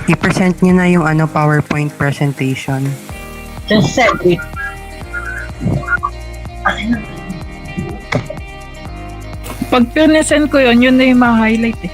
I-present niyo na yung PowerPoint presentation. Just send it. Pag pinesend ko yun na yung ma-highlight eh.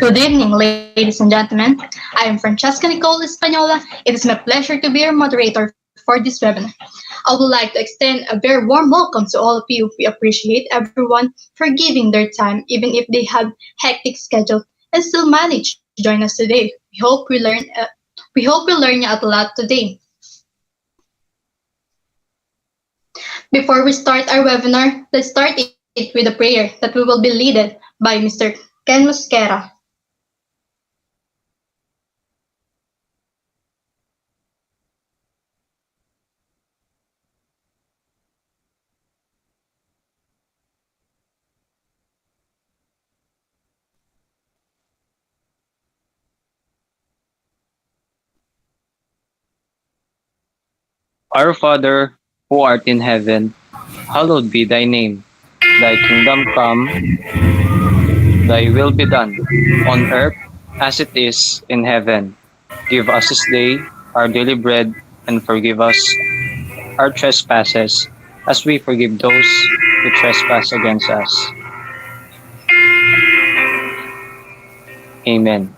Good evening, ladies and gentlemen. I am Francesca Nicole Espanola. It is my pleasure to be your moderator for this webinar. I would like to extend a very warm welcome to all of you. We appreciate everyone for giving their time, even if they have hectic schedule, and still manage to join us today. We hope we learn a lot today. Before we start our webinar, let's start it with a prayer that we will be led by Mr. Ken Mosquera. Our Father, who art in heaven, hallowed be thy name. Thy kingdom come, thy will be done, on earth as it is in heaven. Give us this day our daily bread, and forgive us our trespasses, as we forgive those who trespass against us. Amen.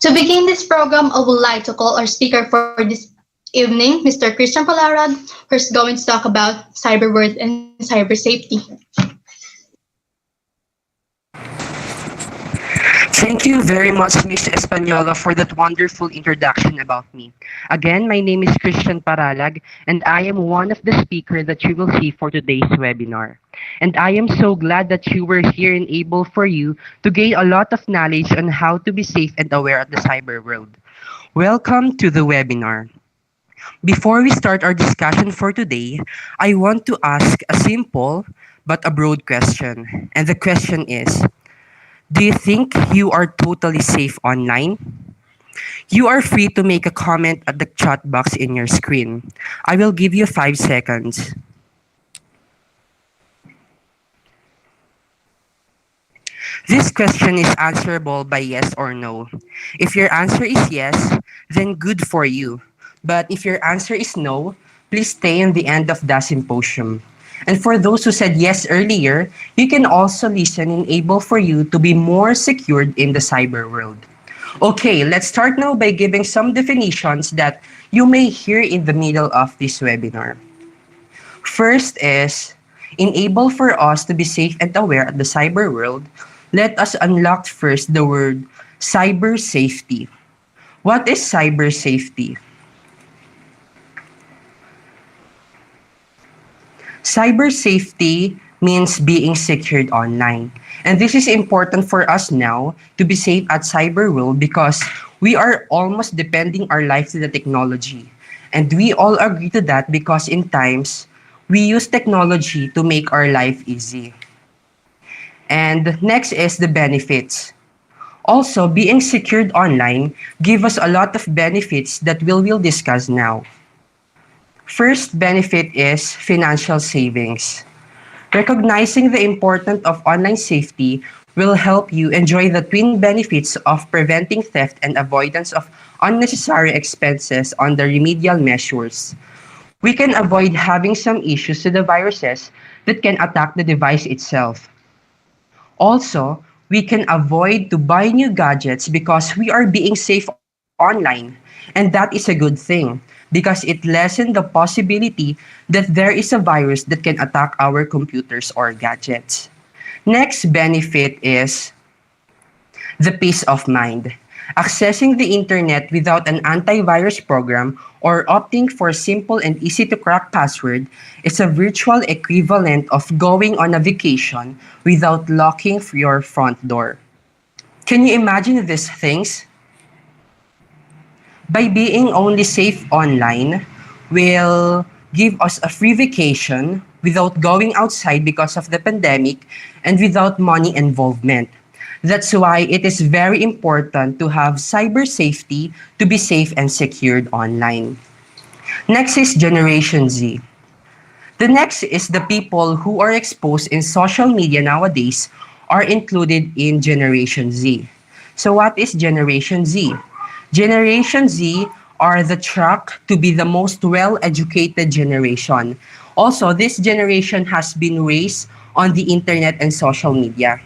To begin this program, I would like to call our speaker for this evening, Mr. Christian Palarad, who's going to talk about cyber world and cyber safety. Thank you very much, Ms. Espanola, for that wonderful introduction about me. Again, my name is Christian Paralag, and I am one of the speakers that you will see for today's webinar. And I am so glad that you were here and able for you to gain a lot of knowledge on how to be safe and aware of the cyber world. Welcome to the webinar. Before we start our discussion for today, I want to ask a simple but a broad question. And the question is, do you think you are totally safe online? You are free to make a comment at the chat box in your screen. I will give you 5 seconds. This question is answerable by yes or no. If your answer is yes, then good for you. But if your answer is no, please stay in the end of the symposium. And for those who said yes earlier, you can also listen and able for you to be more secured in the cyber world. Okay, let's start now by giving some definitions that you may hear in the middle of this webinar. First is, enable for us to be safe and aware of the cyber world, let us unlock first the word cyber safety. What is cyber safety? Cyber safety means being secured online. And this is important for us now to be safe at cyber world because we are almost depending our life to the technology. And we all agree to that because in times, we use technology to make our life easy. And next is the benefits. Also, being secured online give us a lot of benefits that we'll discuss now. First benefit is financial savings. Recognizing the importance of online safety will help you enjoy the twin benefits of preventing theft and avoidance of unnecessary expenses on the remedial measures. We can avoid having some issues to the viruses that can attack the device itself. Also, we can avoid to buy new gadgets because we are being safe online. And that is a good thing because it lessens the possibility that there is a virus that can attack our computers or gadgets. Next benefit is the peace of mind. Accessing the internet without an antivirus program or opting for simple and easy to crack password is a virtual equivalent of going on a vacation without locking your front door. Can you imagine these things? By being only safe online will give us a free vacation without going outside because of the pandemic and without money involvement. That's why it is very important to have cyber safety to be safe and secured online. Next is Generation Z. The next is the people who are exposed in social media nowadays are included in Generation Z. So what is Generation Z? Generation Z are the track to be the most well-educated generation. Also, this generation has been raised on the internet and social media.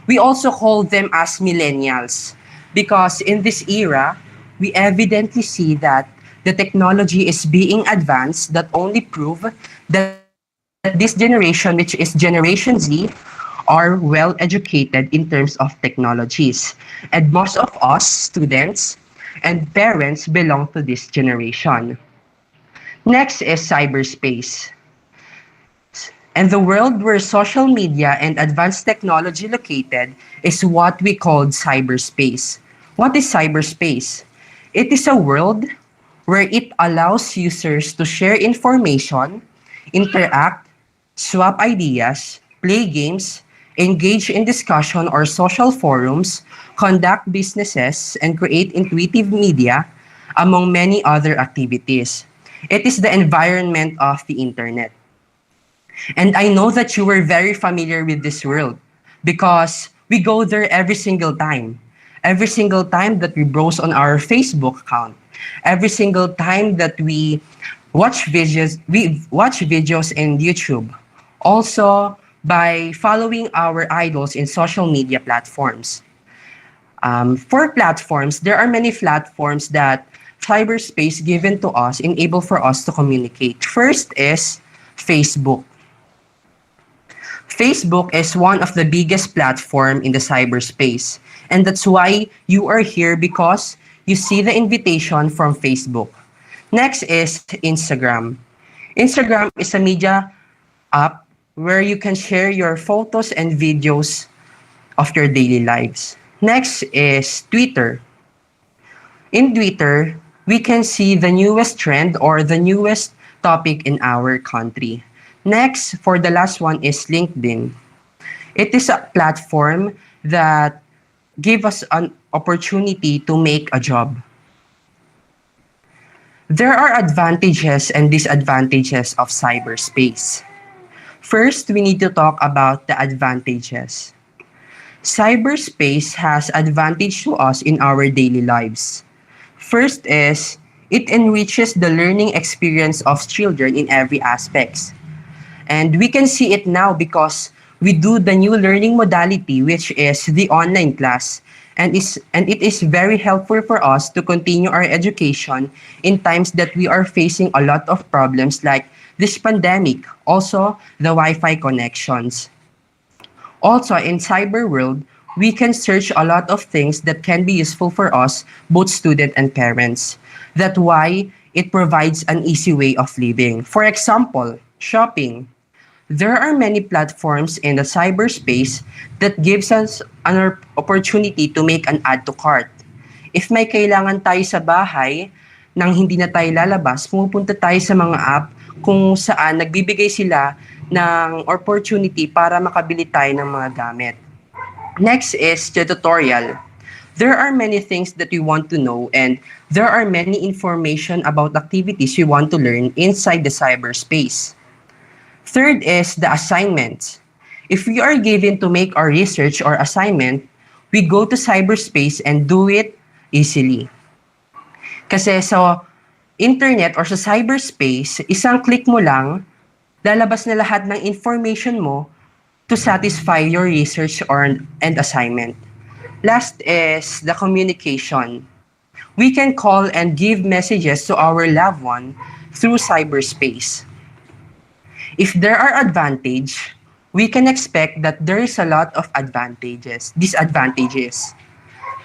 We also call them as millennials because in this era, we evidently see that the technology is being advanced that only prove that this generation, which is Generation Z, are well educated in terms of technologies. And most of us, students and parents, belong to this generation. Next is cyberspace. And the world where social media and advanced technology located is what we call cyberspace. What is cyberspace? It is a world where it allows users to share information, interact, swap ideas, play games, engage in discussion or social forums, conduct businesses, and create intuitive media, among many other activities. It is the environment of the internet. And I know that you were very familiar with this world because we go there every single time. Every single time that we browse on our Facebook account. Every single time that we watch videos in YouTube. Also, by following our idols in social media platforms. For platforms, there are many platforms that cyberspace given to us, enable for us to communicate. First is Facebook. Facebook is one of the biggest platform in the cyberspace. And that's why you are here because you see the invitation from Facebook. Next is Instagram. Instagram is a media app where you can share your photos and videos of your daily lives. Next is Twitter. In Twitter, we can see the newest trend or the newest topic in our country. Next, for the last one is LinkedIn. It is a platform that gives us an opportunity to make a job. There are advantages and disadvantages of cyberspace. First, we need to talk about the advantages. Cyberspace has advantage to us in our daily lives. First is, It enriches the learning experience of children in every aspects. And we can see it now because we do the new learning modality, which is the online class. And it is very helpful for us to continue our education in times that we are facing a lot of problems like this pandemic, also the Wi-Fi connections. Also, in cyber world, we can search a lot of things that can be useful for us, both student and parents. That's why it provides an easy way of living. For example, shopping. There are many platforms in the cyberspace that gives us an opportunity to make an add to cart. If may kailangan tayo sa bahay, nang hindi na tayo lalabas, pumupunta tayo sa mga app kung saan nagbibigay sila ng opportunity para makabili tayo ng mga gamit. Next is the tutorial. There are many things that we want to know and there are many information about activities we want to learn inside the cyberspace. Third is the assignments. If we are given to make our research or assignment, we go to cyberspace and do it easily. Kasi sa internet or sa cyberspace, isang click mo lang, lalabas na lahat ng information mo to satisfy your research and assignment. Last is the communication. We can call and give messages to our loved one through cyberspace. If there are advantages, we can expect that there is a lot of disadvantages.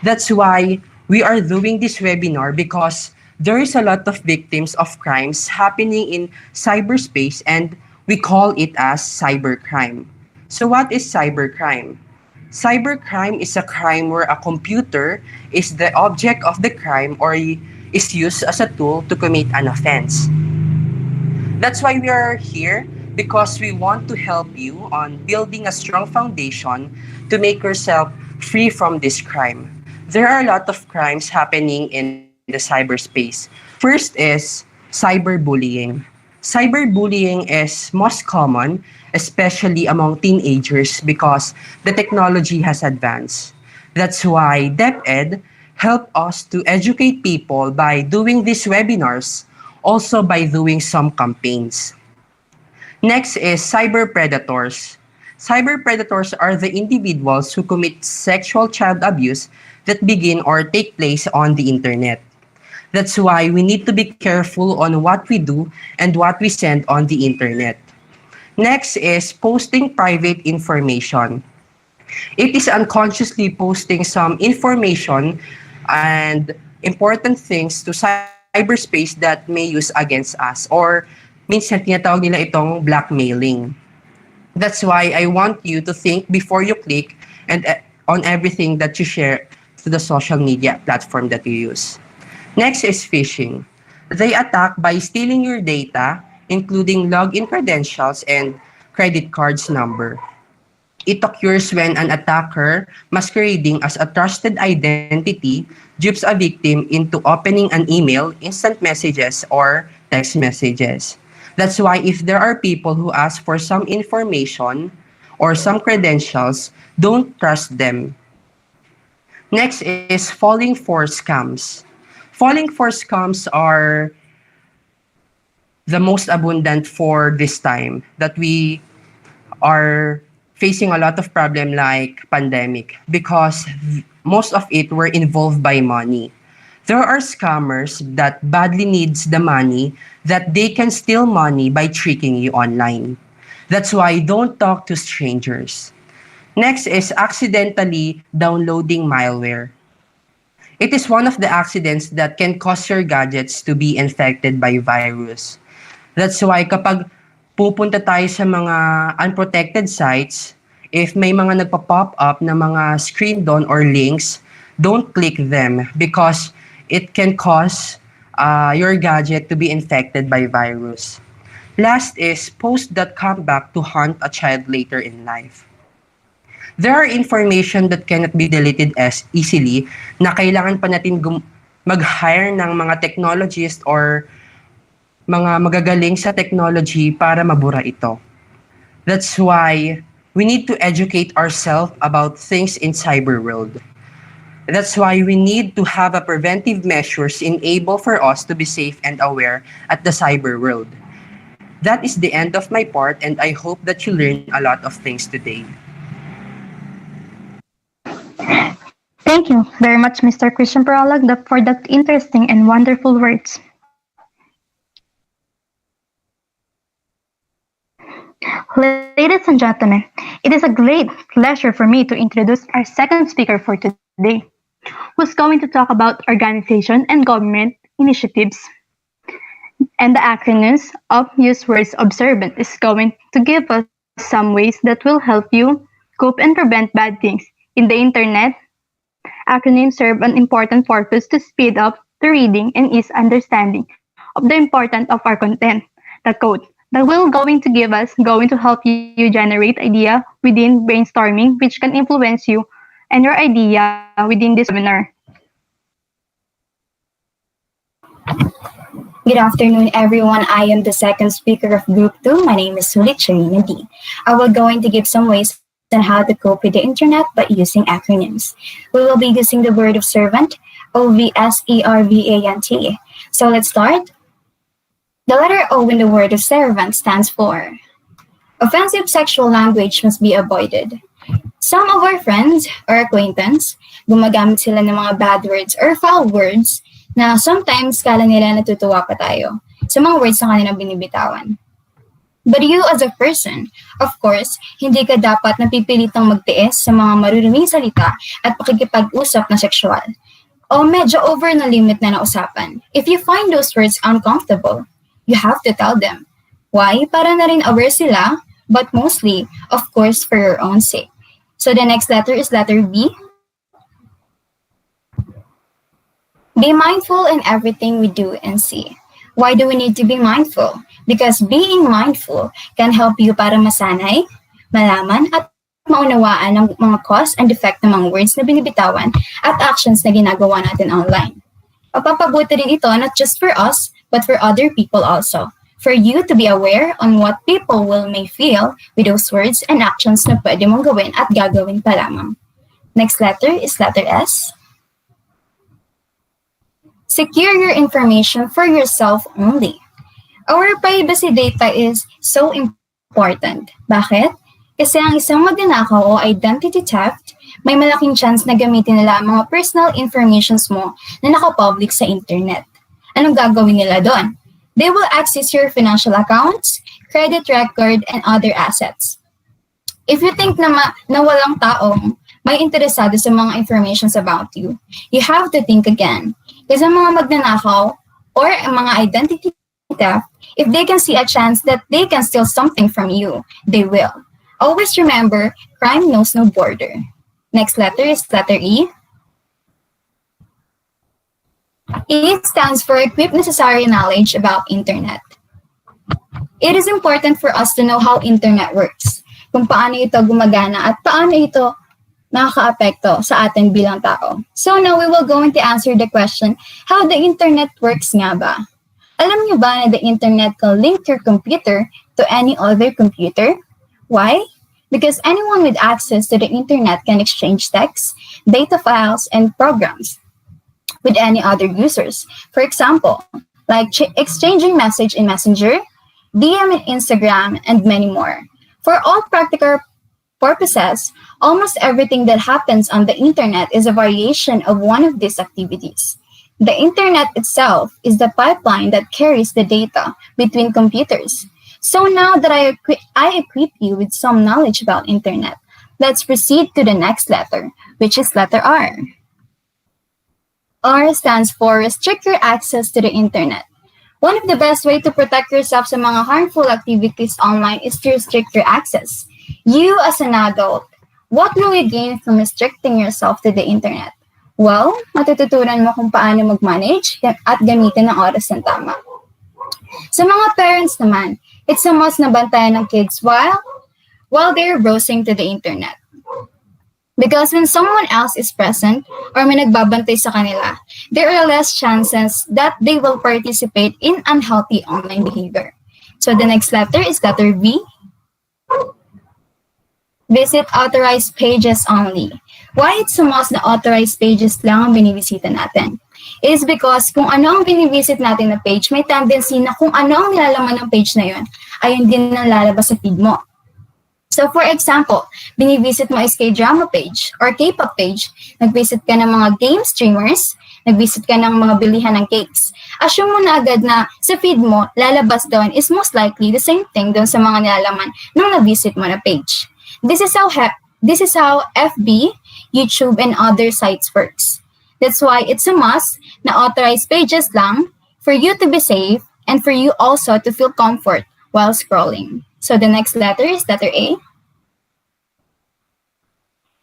That's why we are doing this webinar because there is a lot of victims of crimes happening in cyberspace and we call it as cybercrime. So what is cybercrime? Cybercrime is a crime where a computer is the object of the crime or is used as a tool to commit an offense. That's why we are here, because we want to help you on building a strong foundation to make yourself free from this crime. There are a lot of crimes happening in the cyberspace. First is cyberbullying. Cyberbullying is most common, especially among teenagers, because the technology has advanced. That's why DepEd helped us to educate people by doing these webinars, also by doing some campaigns. Next is cyber predators. Cyber predators are the individuals who commit sexual child abuse that begin or take place on the internet. That's why we need to be careful on what we do and what we send on the internet. Next is posting private information. It is unconsciously posting some information and important things to cyberspace that may use against us, or minsan tinatawag nila itong blackmailing. That's why I want you to think before you click and on everything that you share to the social media platform that you use. Next is phishing. They attack by stealing your data, including login credentials and credit cards number. It occurs when an attacker, masquerading as a trusted identity, dupes a victim into opening an email, instant messages, or text messages. That's why if there are people who ask for some information or some credentials, don't trust them. Next is falling for scams. Falling for scams are the most abundant for this time that we are facing a lot of problem like pandemic, because most of it were involved by money. There are scammers that badly needs the money that they can steal money by tricking you online. That's why don't talk to strangers. Next is accidentally downloading malware. It is one of the accidents that can cause your gadgets to be infected by virus. That's why kapag pupunta tayo sa mga unprotected sites, if may mga nagpa-pop up na mga screen doon or links, don't click them because it can cause your gadget to be infected by virus. Last is posts that come back to haunt a child later in life. There are information that cannot be deleted as easily na kailangan pa natin mag-hire ng mga technologists or mga magagaling sa technology para mabura ito. That's why we need to educate ourselves about things in cyber world. That's why we need to have a preventive measures enable for us to be safe and aware at the cyber world. That is the end of my part, and I hope that you learn a lot of things today. Thank you very much, Mr. Christian Paralag, for that interesting and wonderful words. Ladies and gentlemen, it is a great pleasure for me to introduce our second speaker for today, who's going to talk about organization and government initiatives. And the acronyms of Use Words Observant is going to give us some ways that will help you cope and prevent bad things in the internet. Acronyms serve an important purpose to speed up the reading and ease understanding of the importance of our content. The code that will going to help you generate idea within brainstorming, which can influence you and your idea within this webinar. Good afternoon, everyone. I am the second speaker of Group 2. My name is Sulit Charina D. I will going to give some ways on how to cope with the internet by using acronyms. We will be using the word observant, OVSERVANT. So let's start. The letter O in the word observant stands for offensive sexual language must be avoided. Some of our friends or acquaintance, gumagamit sila ng mga bad words or foul words na sometimes kala nila natutuwa pa tayo sa mga words na kanilang binibitawan. But you as a person, of course, hindi ka dapat napipilitang magtiis sa mga maruruming salita at pakikipag-usap na sexual. O medyo over na limit na usapan. If you find those words uncomfortable, you have to tell them. Why? Para na rin aware sila, but mostly, of course, for your own sake. So the next letter is letter B. Be mindful in everything we do and see. Why do we need to be mindful? Because being mindful can help you para masanay, malaman, at maunawaan ang mga cause and effect ng mga words na binibitawan at actions na ginagawa natin online. Mapapabuti rin ito not just for us, but for other people also. For you to be aware on what people may feel with those words and actions na pwede mong gawin at gagawin pa lamang. Next letter is letter S. Secure your information for yourself only. Our privacy data is so important. Bakit? Kasi ang isang magnanakaw o identity theft, may malaking chance na gamitin nila ang mga personal informations mo na nakapublic sa internet. Anong gagawin nila doon? They will access your financial accounts, credit record, and other assets. If you think na walang taong may interesado sa mga informations about you, you have to think again. Kasi ang mga magnanakaw or ang mga identity theft, if they can see a chance that they can steal something from you, they will. Always remember, crime knows no border. Next letter is letter E. E stands for equip necessary knowledge about internet. It is important for us to know how internet works, kung paano ito gumagana at paano ito nakaka-apekto sa atin bilang tao. So now we will going to answer the question, how the internet works nga ba? Alam niyo ba na the internet can link your computer to any other computer? Why? Because anyone with access to the internet can exchange texts, data files, and programs with any other users. For example, like exchanging message in Messenger, DM in Instagram, and many more. For all practical purposes, almost everything that happens on the internet is a variation of one of these activities. The internet itself is the pipeline that carries the data between computers. So now that I equip you with some knowledge about internet, let's proceed to the next letter, which is letter R. R stands for restrict your access to the internet. One of the best way to protect yourself sa mga harmful activities online is to restrict your access. You as an adult, what will you gain from restricting yourself to the internet? Well, matututunan mo kung paano mag-manage at gamitin ang oras ng tama. Sa mga parents naman, it's a must na bantayan ng kids while they're browsing to the internet. Because when someone else is present or may nagbabantay sa kanila, there are less chances that they will participate in unhealthy online behavior. So the next letter is letter V. Visit authorized pages only. Why it's a must na authorized pages lang ang binibisita natin? It is because kung ano ang binivisit natin na page, may tendency na kung ano ang nilalaman ng page na yun, ayun din ang lalabas sa feed mo. So for example, binivisit mo is K-drama page or K-pop page, nagvisit ka ng mga game streamers, nagvisit ka ng mga bilihan ng cakes. Assume mo na agad na sa feed mo, lalabas doon is most likely the same thing doon sa mga nilalaman nung na-visit mo na page. This is how FB, YouTube, and other sites works. That's why it's a must na authorized pages lang for you to be safe and for you also to feel comfort while scrolling. So the next letter is letter A.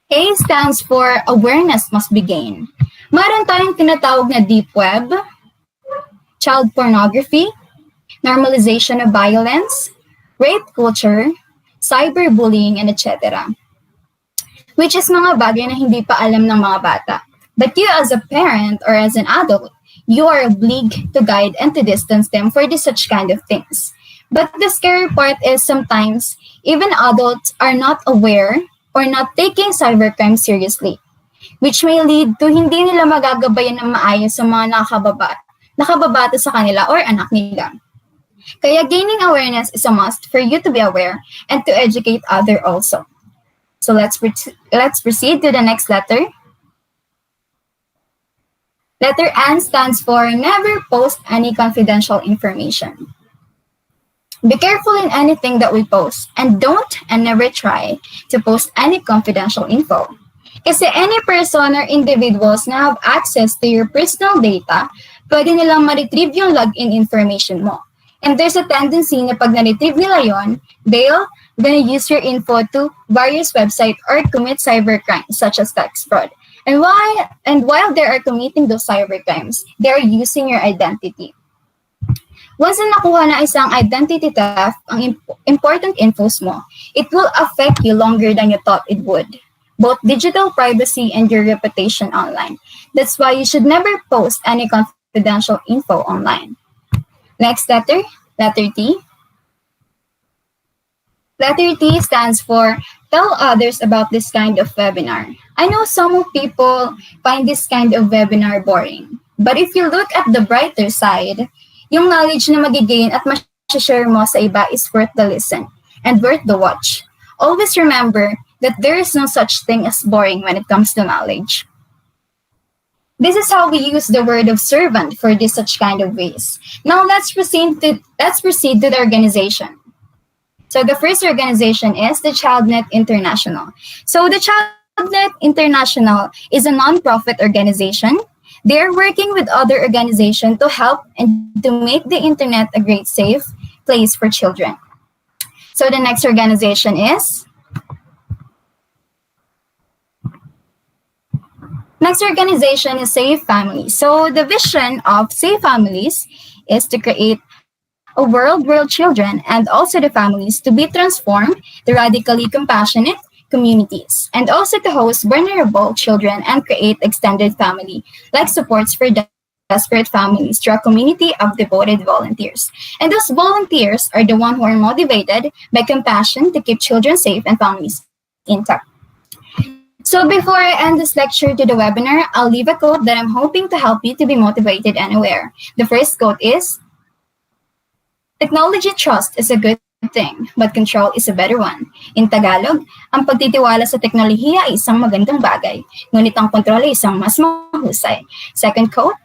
A stands for awareness must be gained. Meron tayong tinatawag na deep web, child pornography, normalization of violence, rape culture, cyberbullying, and etc. Which is mga bagay na hindi pa alam ng mga bata. But you as a parent or as an adult, you are obliged to guide and to distance them for this such kind of things. But the scary part is sometimes even adults are not aware or not taking cybercrime seriously, which may lead to hindi nila magagabayan ng maayos sa mga nakababata sa kanila or anak nila. Kaya gaining awareness is a must for you to be aware and to educate others also. So let's proceed to the next letter. Letter N stands for never post any confidential information. Be careful in anything that we post and don't and never try to post any confidential info. Kasi any person or individuals na have access to your personal data, pwede nilang ma-retrieve yung login information mo. And there's a tendency na pag na-retrieve nila yon, they'll gonna use your info to various websites or commit cybercrimes such as tax fraud. And while they are committing those cybercrimes, they are using your identity. Once na nakuha na isang identity theft, ang important infos mo, it will affect you longer than you thought it would. Both digital privacy and your reputation online. That's why you should never post any confidential info online. Next letter, letter T. Letter T stands for tell others about this kind of webinar. I know some people find this kind of webinar boring. But if you look at the brighter side, yung knowledge na magigain at ma-share mo sa iba is worth the listen and worth the watch. Always remember that there is no such thing as boring when it comes to knowledge. This is how we use the word of servant for this such kind of ways. Now let's proceed to the organization. So the first organization is the ChildNet International. So the ChildNet International is a non-profit organization. They're working with other organizations to help and to make the internet a great safe place for children. So the next organization is Save Families. So the vision of Save Families is to create a world where children and also the families to be transformed to radically compassionate communities, and also to host vulnerable children and create extended family like supports for desperate families through a community of devoted volunteers. And those volunteers are the ones who are motivated by compassion to keep children safe and families intact. So before I end this lecture to the webinar, I'll leave a quote that I'm hoping to help you to be motivated and aware. The first quote is, technology trust is a good thing, but control is a better one. In Tagalog, ang pagtitiwala sa teknolohiya ay isang magandang bagay, ngunit ang kontrol ay isang mas mahusay. Second quote,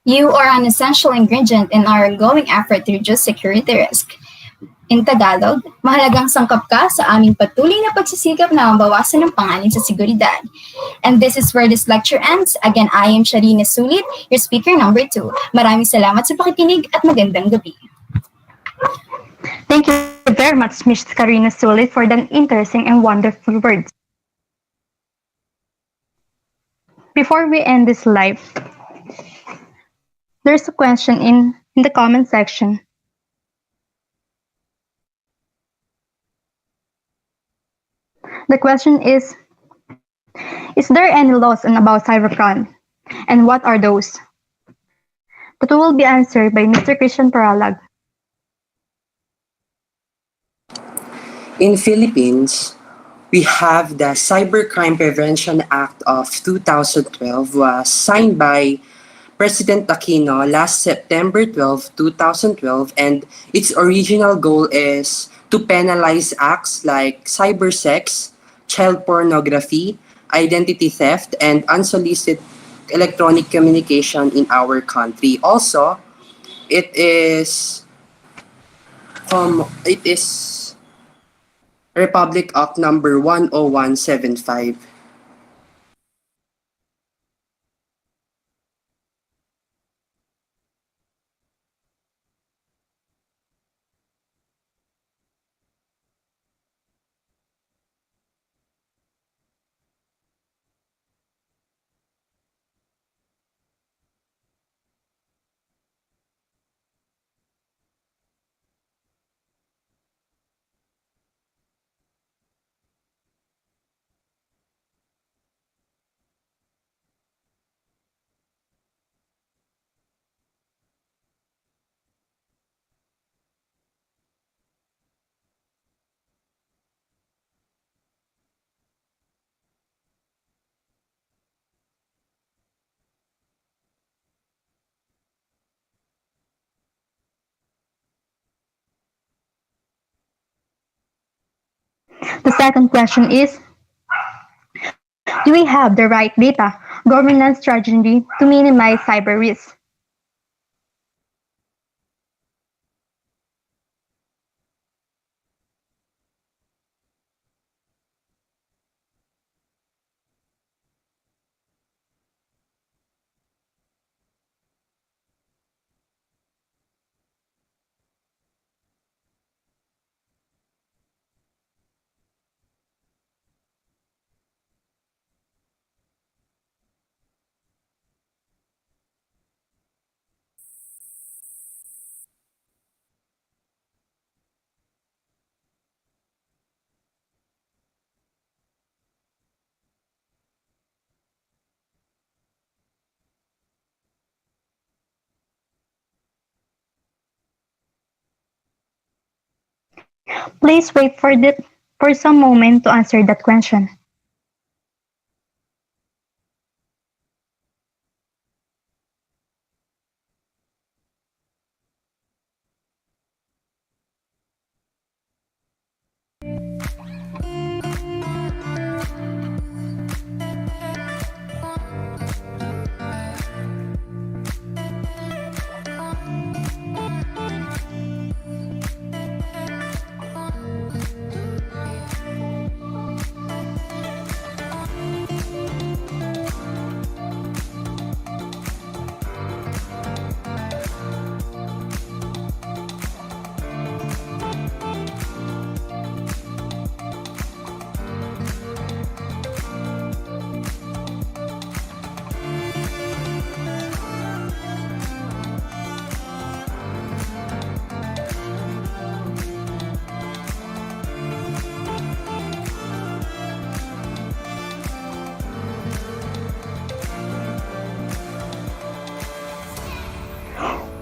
you are an essential ingredient in our ongoing effort to reduce security risk. In Tagalog, mahalagang sangkap ka sa aming patuloy na pagsisikap na mabawasan ng panganib sa seguridad. And this is where this lecture ends. Again, I am Sharina Sulit, your speaker number 2. Maraming salamat sa pakikinig at magandang gabi. Thank you very much, Ms. Karina Sulit, for the interesting and wonderful words. Before we end this live, there's a question in the comment section. The question is there any laws about cybercrime? And what are those? That will be answered by Mr. Christian Paralag. In Philippines, We have the Cybercrime Prevention Act of 2012 was signed by President Aquino last September 12, 2012, and its original goal is to penalize acts like cybersex, child pornography, identity theft, and unsolicited electronic communication in our country. Also, it is Republic Act number 10175. The second question is, do we have the right data governance strategy to minimize cyber risk? Please wait for some moment to answer that question.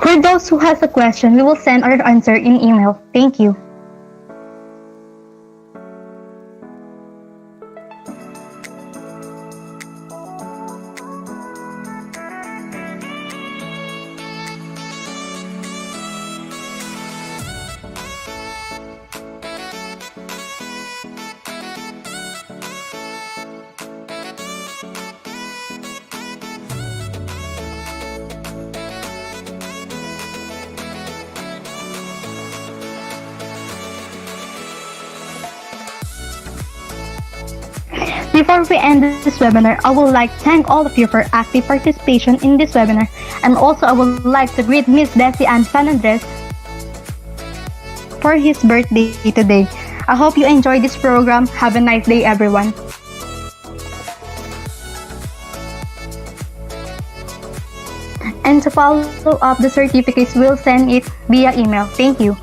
For those who has a question, we will send our answer in email. Thank you. Before we end this webinar, I would like to thank all of you for active participation in this webinar, and also I would like to greet Miss Desi Ann San Andres for his birthday today. I hope you enjoy this program. Have a nice day, everyone. And to follow up the certificates, we'll send it via email. Thank you.